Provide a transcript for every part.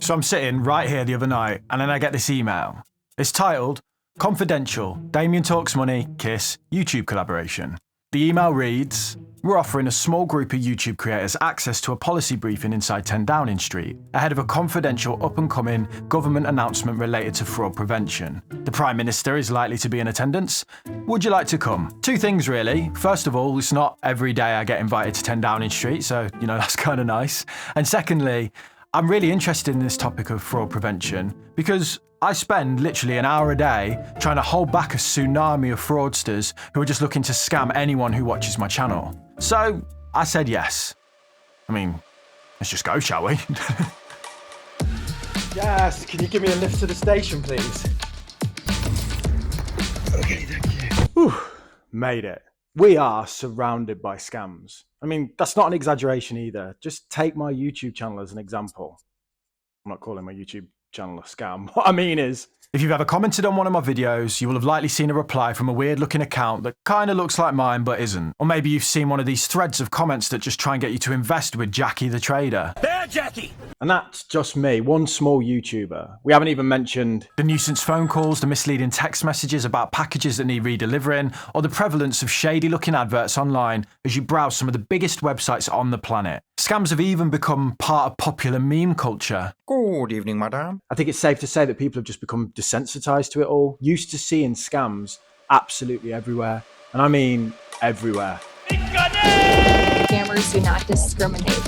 So I'm sitting right here the other night, and then I get this email. It's titled, Confidential, Damien Talks Money, Kiss, YouTube Collaboration. The email reads, we're offering a small group of YouTube creators access to a policy briefing inside 10 Downing Street, ahead of a confidential up-and-coming government announcement related to fraud prevention. The Prime Minister is likely to be in attendance. Would you like to come? Two things really. First of all, it's not every day I get invited to 10 Downing Street, so, that's kind of nice. And secondly, I'm really interested in this topic of fraud prevention because I spend literally an hour a day trying to hold back a tsunami of fraudsters who are just looking to scam anyone who watches my channel. So I said yes. Let's just go, shall we? Yes, can you give me a lift to the station, please? Okay, thank you. Whew, made it. We are surrounded by scams. That's not an exaggeration either. Just take my YouTube channel as an example. I'm not calling my YouTube channel a scam. What I mean is, if you've ever commented on one of my videos, you will have likely seen a reply from a weird looking account that kind of looks like mine but isn't. Or maybe you've seen one of these threads of comments that just try and get you to invest with Jackie the trader. There, Jackie! And that's just me, one small YouTuber. We haven't even mentioned the nuisance phone calls, the misleading text messages about packages that need redelivering, or the prevalence of shady looking adverts online as you browse some of the biggest websites on the planet. Scams have even become part of popular meme culture. Good evening, madam. I think it's safe to say that people have just become desensitized to it all, used to seeing scams absolutely everywhere. And I mean everywhere. Scammers do not discriminate.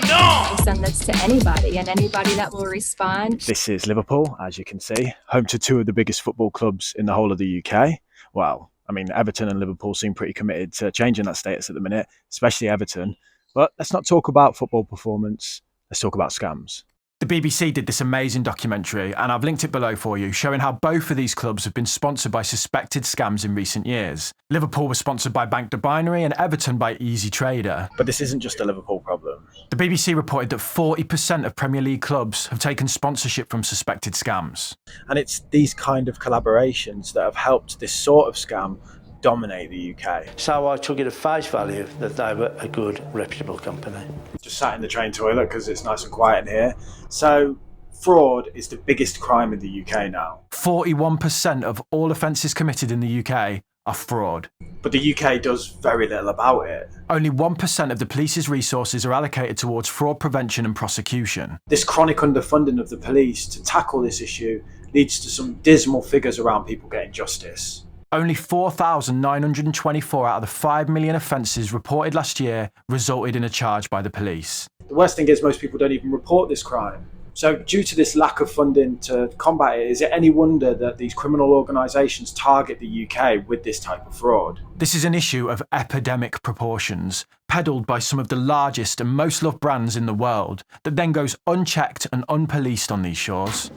No. They send this to anybody, and anybody that will respond. This is Liverpool, as you can see, home to two of the biggest football clubs in the whole of the UK. Well, Everton and Liverpool seem pretty committed to changing that status at the minute, especially Everton. But let's not talk about football performance. Let's talk about scams. The BBC did this amazing documentary, and I've linked it below for you, showing how both of these clubs have been sponsored by suspected scams in recent years. Liverpool was sponsored by Bank the Binary and Everton by Easy Trader. But this isn't just a Liverpool problem. The BBC reported that 40% of Premier League clubs have taken sponsorship from suspected scams. And it's these kind of collaborations that have helped this sort of scam dominate the UK. So I took it at face value that they were a good, reputable company. Just sat in the train toilet because it's nice and quiet in here. So fraud is the biggest crime in the UK now. 41% of all offences committed in the UK are fraud. But the UK does very little about it. Only 1% of the police's resources are allocated towards fraud prevention and prosecution. This chronic underfunding of the police to tackle this issue leads to some dismal figures around people getting justice. Only 4,924 out of the 5 million offences reported last year resulted in a charge by the police. The worst thing is most people don't even report this crime. So due to this lack of funding to combat it, is it any wonder that these criminal organisations target the UK with this type of fraud? This is an issue of epidemic proportions, peddled by some of the largest and most loved brands in the world, that then goes unchecked and unpoliced on these shores.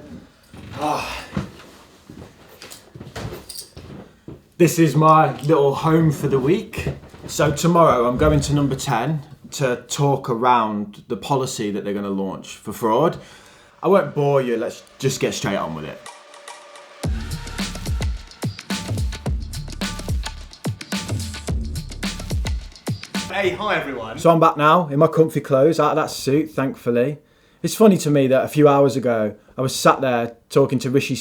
This is my little home for the week. So tomorrow I'm going to number 10 to talk around the policy that they're going to launch for fraud. I won't bore you, let's just get straight on with it. Hey, hi everyone. So I'm back now in my comfy clothes, out of that suit, thankfully. It's funny to me that a few hours ago I was sat there talking to Rishi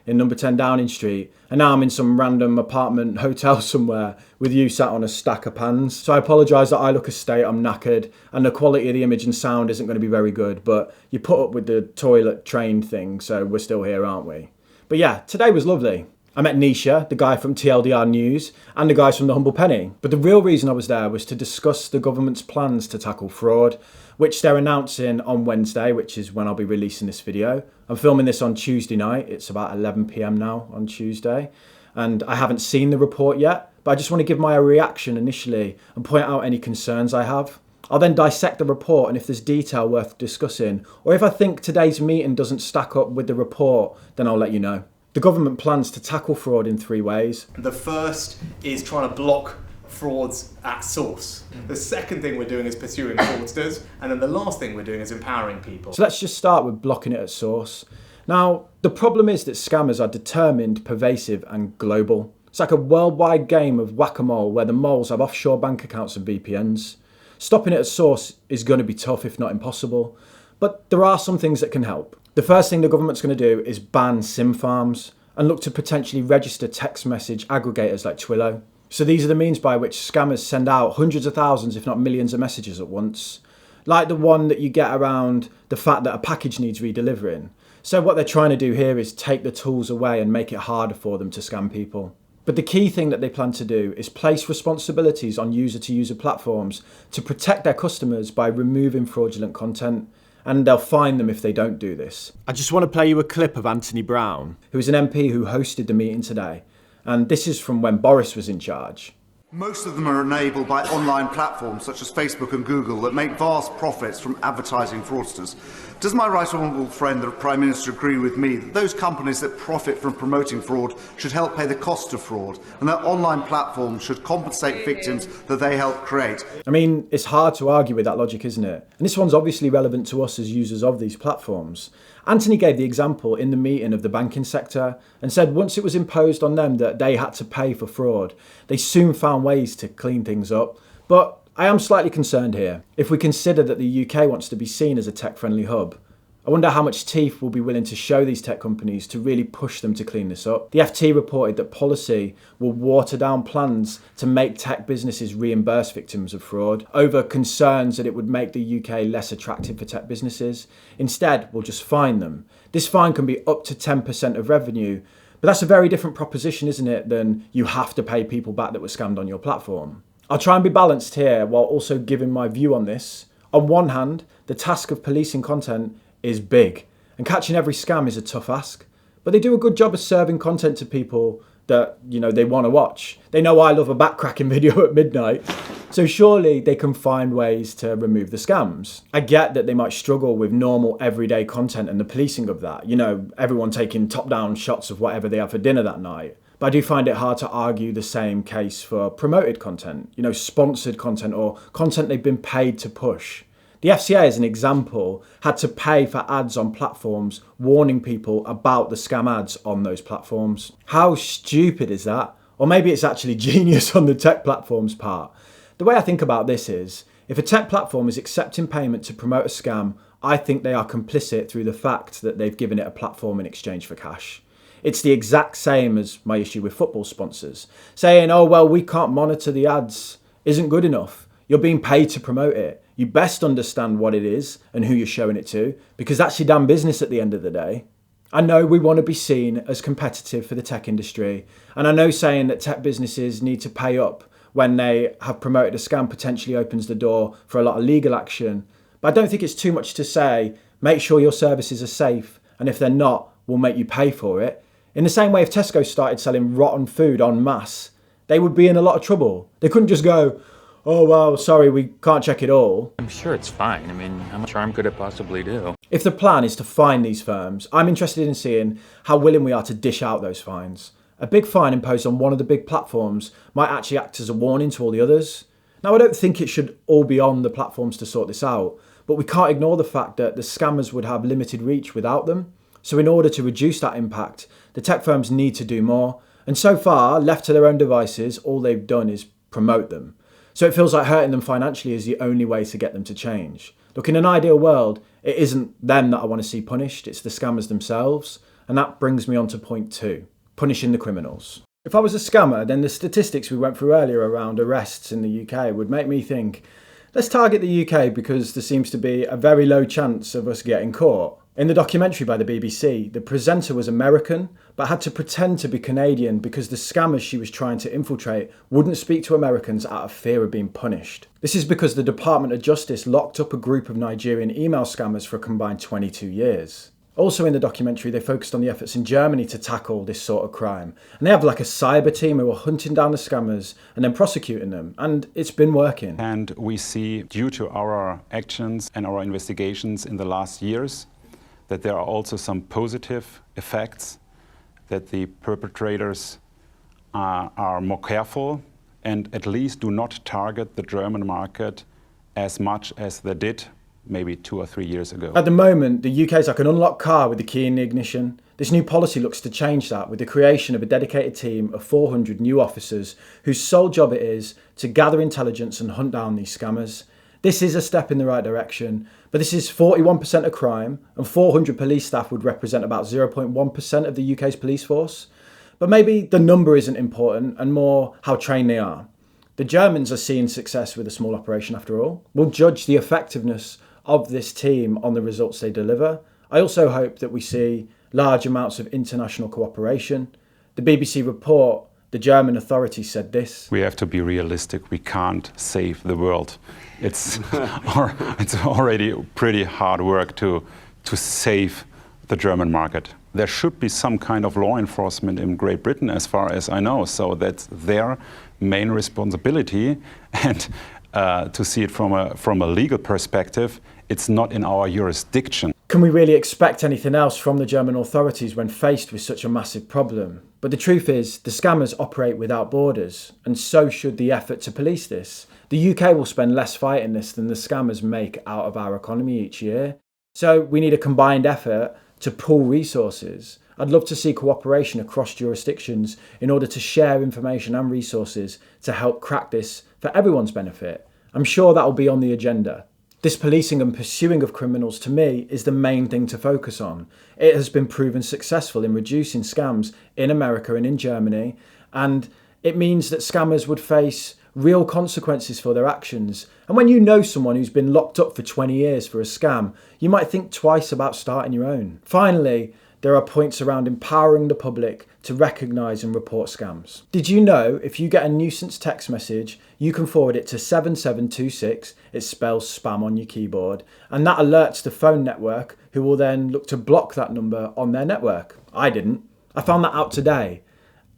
in number 10 Downing Street, and now I'm in some random apartment hotel somewhere with you sat on a stack of pans. So I apologise that I look a state, I'm knackered, and the quality of the image and sound isn't going to be very good, but you put up with the toilet train thing, so we're still here, aren't we? But yeah, today was lovely. I met Nisha, the guy from TLDR News, and the guys from The Humble Penny. But the real reason I was there was to discuss the government's plans to tackle fraud, which they're announcing on Wednesday, which is when I'll be releasing this video. I'm filming this on Tuesday night. It's about 11 PM now on Tuesday. And I haven't seen the report yet, but I just want to give my reaction initially and point out any concerns I have. I'll then dissect the report, and if there's detail worth discussing, or if I think today's meeting doesn't stack up with the report, then I'll let you know. The government plans to tackle fraud in 3 ways. The first is trying to block frauds at source. The second thing we're doing is pursuing fraudsters, and then the last thing we're doing is empowering people. So let's just start with blocking it at source. Now, the problem is that scammers are determined, pervasive and global. It's like a worldwide game of whack-a-mole where the moles have offshore bank accounts and VPNs. Stopping it at source is going to be tough, if not impossible. But there are some things that can help. The first thing the government's going to do is ban SIM farms and look to potentially register text message aggregators like Twilio. So these are the means by which scammers send out hundreds of thousands, if not millions of messages at once. Like the one that you get around the fact that a package needs redelivering. So what they're trying to do here is take the tools away and make it harder for them to scam people. But the key thing that they plan to do is place responsibilities on user-to-user platforms to protect their customers by removing fraudulent content. And they'll fine them if they don't do this. I just want to play you a clip of Anthony Brown, who is an MP who hosted the meeting today. And this is from when Boris was in charge. Most of them are enabled by online platforms such as Facebook and Google that make vast profits from advertising fraudsters. Does my right honourable friend, the Prime Minister, agree with me that those companies that profit from promoting fraud should help pay the cost of fraud, and that online platforms should compensate victims that they help create? I mean, it's hard to argue with that logic, isn't it? And this one's obviously relevant to us as users of these platforms. Anthony gave the example in the meeting of the banking sector and said once it was imposed on them that they had to pay for fraud, they soon found ways to clean things up. But I am slightly concerned here. If we consider that the UK wants to be seen as a tech-friendly hub, I wonder how much teeth we'll be willing to show these tech companies to really push them to clean this up. The FT reported that policy will water down plans to make tech businesses reimburse victims of fraud over concerns that it would make the UK less attractive for tech businesses. Instead, we'll just fine them. This fine can be up to 10% of revenue, but that's a very different proposition, isn't it, than you have to pay people back that were scammed on your platform. I'll try and be balanced here while also giving my view on this. On one hand, the task of policing content is big, and catching every scam is a tough ask. But they do a good job of serving content to people that, they want to watch. They know I love a backcracking video at midnight, so surely they can find ways to remove the scams. I get that they might struggle with normal everyday content and the policing of that. Everyone taking top-down shots of whatever they have for dinner that night. But I do find it hard to argue the same case for promoted content, sponsored content or content they've been paid to push. The FCA, as an example, had to pay for ads on platforms warning people about the scam ads on those platforms. How stupid is that? Or maybe it's actually genius on the tech platform's part. The way I think about this is, if a tech platform is accepting payment to promote a scam, I think they are complicit through the fact that they've given it a platform in exchange for cash. It's the exact same as my issue with football sponsors. Saying, oh, well, we can't monitor the ads isn't good enough. You're being paid to promote it. You best understand what it is and who you're showing it to, because that's your damn business at the end of the day. I know we want to be seen as competitive for the tech industry, and I know saying that tech businesses need to pay up when they have promoted a scam potentially opens the door for a lot of legal action, but I don't think it's too much to say, make sure your services are safe, and if they're not, we'll make you pay for it. In the same way, if Tesco started selling rotten food en masse, they would be in a lot of trouble. They couldn't just go, oh, well, sorry, we can't check it all. I'm sure it's fine. I mean, how much harm could it possibly do? If the plan is to fine these firms, I'm interested in seeing how willing we are to dish out those fines. A big fine imposed on one of the big platforms might actually act as a warning to all the others. Now, I don't think it should all be on the platforms to sort this out, but we can't ignore the fact that the scammers would have limited reach without them. So in order to reduce that impact, the tech firms need to do more. And so far, left to their own devices, all they've done is promote them. So it feels like hurting them financially is the only way to get them to change. Look, in an ideal world, it isn't them that I want to see punished, it's the scammers themselves. And that brings me on to point 2, punishing the criminals. If I was a scammer, then the statistics we went through earlier around arrests in the UK would make me think, let's target the UK because there seems to be a very low chance of us getting caught. In the documentary by the BBC, the presenter was American, but had to pretend to be Canadian because the scammers she was trying to infiltrate wouldn't speak to Americans out of fear of being punished. This is because the Department of Justice locked up a group of Nigerian email scammers for a combined 22 years. Also in the documentary, they focused on the efforts in Germany to tackle this sort of crime. And they have like a cyber team who are hunting down the scammers and then prosecuting them. And it's been working. And we see, due to our actions and our investigations in the last years, that there are also some positive effects, that the perpetrators are more careful and at least do not target the German market as much as they did maybe 2 or 3 years ago. At the moment, the UK is like an unlocked car with the key in the ignition. This new policy looks to change that with the creation of a dedicated team of 400 new officers whose sole job it is to gather intelligence and hunt down these scammers. This is a step in the right direction, but this is 41% of crime, and 400 police staff would represent about 0.1% of the UK's police force. But maybe the number isn't important, and more how trained they are. The Germans are seeing success with a small operation after all. We'll judge the effectiveness of this team on the results they deliver. I also hope that we see large amounts of international cooperation. The BBC report, the German authorities said this. We have to be realistic. We can't save the world. It's already pretty hard work to save the German market. There should be some kind of law enforcement in Great Britain, as far as I know, so that's their main responsibility. And to see it from a legal perspective, it's not in our jurisdiction. Can we really expect anything else from the German authorities when faced with such a massive problem? But the truth is, the scammers operate without borders, and so should the effort to police this. The UK will spend less fighting this than the scammers make out of our economy each year. So we need a combined effort to pool resources. I'd love to see cooperation across jurisdictions in order to share information and resources to help crack this for everyone's benefit. I'm sure that will be on the agenda. This policing and pursuing of criminals, to me, is the main thing to focus on. It has been proven successful in reducing scams in America and in Germany, and it means that scammers would face real consequences for their actions. And when you know someone who's been locked up for 20 years for a scam, you might think twice about starting your own. Finally, there are points around empowering the public to recognise and report scams. Did you know if you get a nuisance text message, you can forward it to 7726, it spells spam on your keyboard, and that alerts the phone network, who will then look to block that number on their network? I didn't. I found that out today,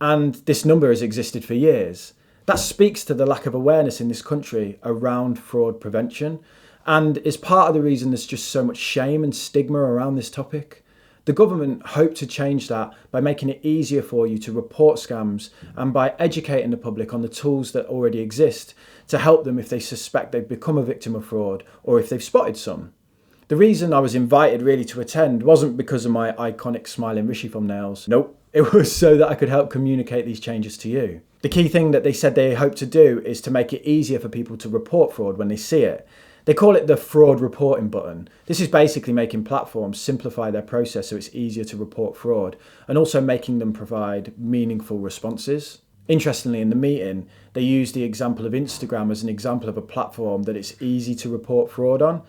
and this number has existed for years. That speaks to the lack of awareness in this country around fraud prevention, and is part of the reason there's just so much shame and stigma around this topic. The government hope to change that by making it easier for you to report scams and by educating the public on the tools that already exist to help them if they suspect they've become a victim of fraud or if they've spotted some. The reason I was invited really to attend wasn't because of my iconic smiling Rishi thumbnails. Nope, it was so that I could help communicate these changes to you. The key thing that they said they hope to do is to make it easier for people to report fraud when they see it. They call it the fraud reporting button. This is basically making platforms simplify their process so it's easier to report fraud and also making them provide meaningful responses. Interestingly, in the meeting, they used the example of Instagram as an example of a platform that it's easy to report fraud on.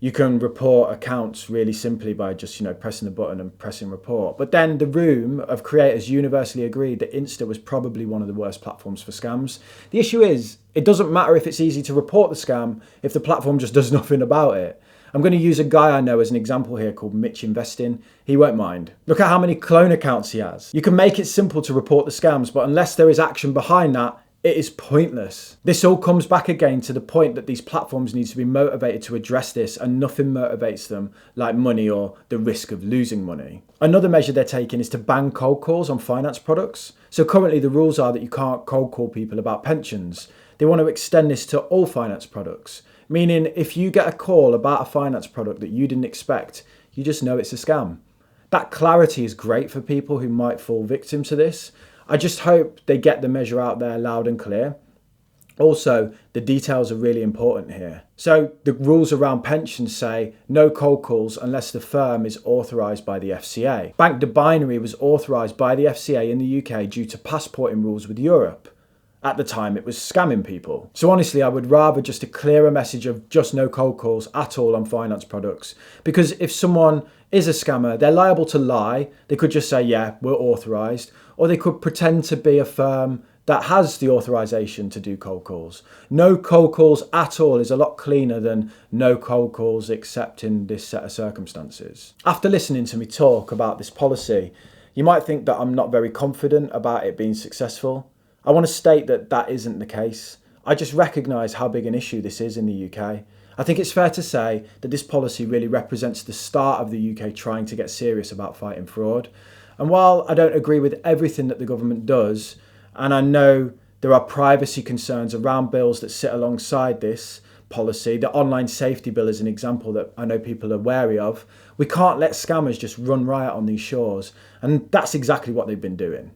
You can report accounts really simply by just, pressing the button and pressing report. But then the room of creators universally agreed that Insta was probably one of the worst platforms for scams. The issue is, it doesn't matter if it's easy to report the scam if the platform just does nothing about it. I'm going to use a guy I know as an example here called Mitch Investing. He won't mind. Look at how many clone accounts he has. You can make it simple to report the scams, but unless there is action behind that, it is pointless. This all comes back again to the point that these platforms need to be motivated to address this, and nothing motivates them like money or the risk of losing money. Another measure they're taking is to ban cold calls on finance products. So currently the rules are that you can't cold call people about pensions. They want to extend this to all finance products, meaning if you get a call about a finance product that you didn't expect, you just know it's a scam. That clarity is great for people who might fall victim to this. I just hope they get the measure out there loud and clear. Also, the details are really important here. So the rules around pensions say no cold calls unless the firm is authorised by the FCA. Bank de Binary was authorised by the FCA in the UK due to passporting rules with Europe. At the time, it was scamming people. So honestly, I would rather just a clearer message of just no cold calls at all on finance products. Because if someone is a scammer, they're liable to lie. They could just say, yeah, we're authorised. Or they could pretend to be a firm that has the authorisation to do cold calls. No cold calls at all is a lot cleaner than no cold calls except in this set of circumstances. After listening to me talk about this policy, you might think that I'm not very confident about it being successful. I want to state that that isn't the case. I just recognise how big an issue this is in the UK. I think it's fair to say that this policy really represents the start of the UK trying to get serious about fighting fraud. And while I don't agree with everything that the government does, and I know there are privacy concerns around bills that sit alongside this policy, the online safety bill is an example that I know people are wary of, we can't let scammers just run riot on these shores. And that's exactly what they've been doing.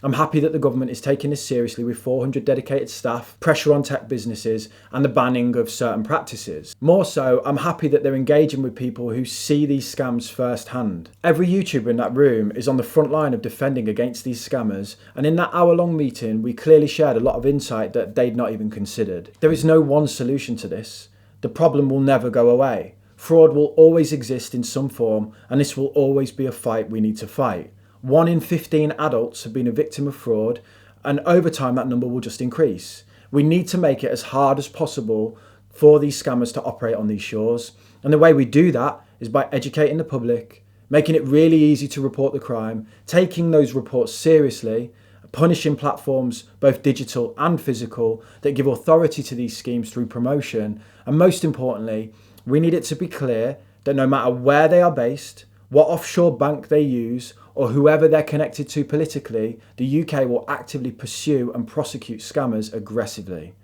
I'm happy that the government is taking this seriously with 400 dedicated staff, pressure on tech businesses, and the banning of certain practices. More so, I'm happy that they're engaging with people who see these scams firsthand. Every YouTuber in that room is on the front line of defending against these scammers, and in that hour-long meeting, we clearly shared a lot of insight that they'd not even considered. There is no one solution to this. The problem will never go away. Fraud will always exist in some form, and this will always be a fight we need to fight. 1 in 15 adults have been a victim of fraud, and over time that number will just increase. We need to make it as hard as possible for these scammers to operate on these shores. And the way we do that is by educating the public, making it really easy to report the crime, taking those reports seriously, punishing platforms, both digital and physical, that give authority to these schemes through promotion. And most importantly, we need it to be clear that no matter where they are based, what offshore bank they use, or whoever they're connected to politically, the UK will actively pursue and prosecute scammers aggressively.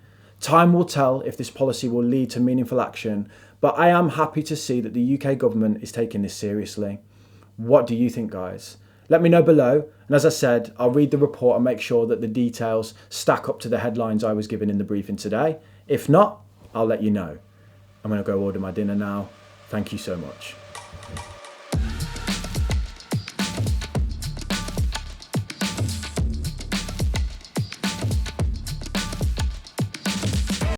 Time will tell if this policy will lead to meaningful action, but I am happy to see that the UK government is taking this seriously. What do you think, guys? Let me know below, and as I said, I'll read the report and make sure that the details stack up to the headlines I was given in the briefing today. If not, I'll let you know. I'm going to go order my dinner now. Thank you so much.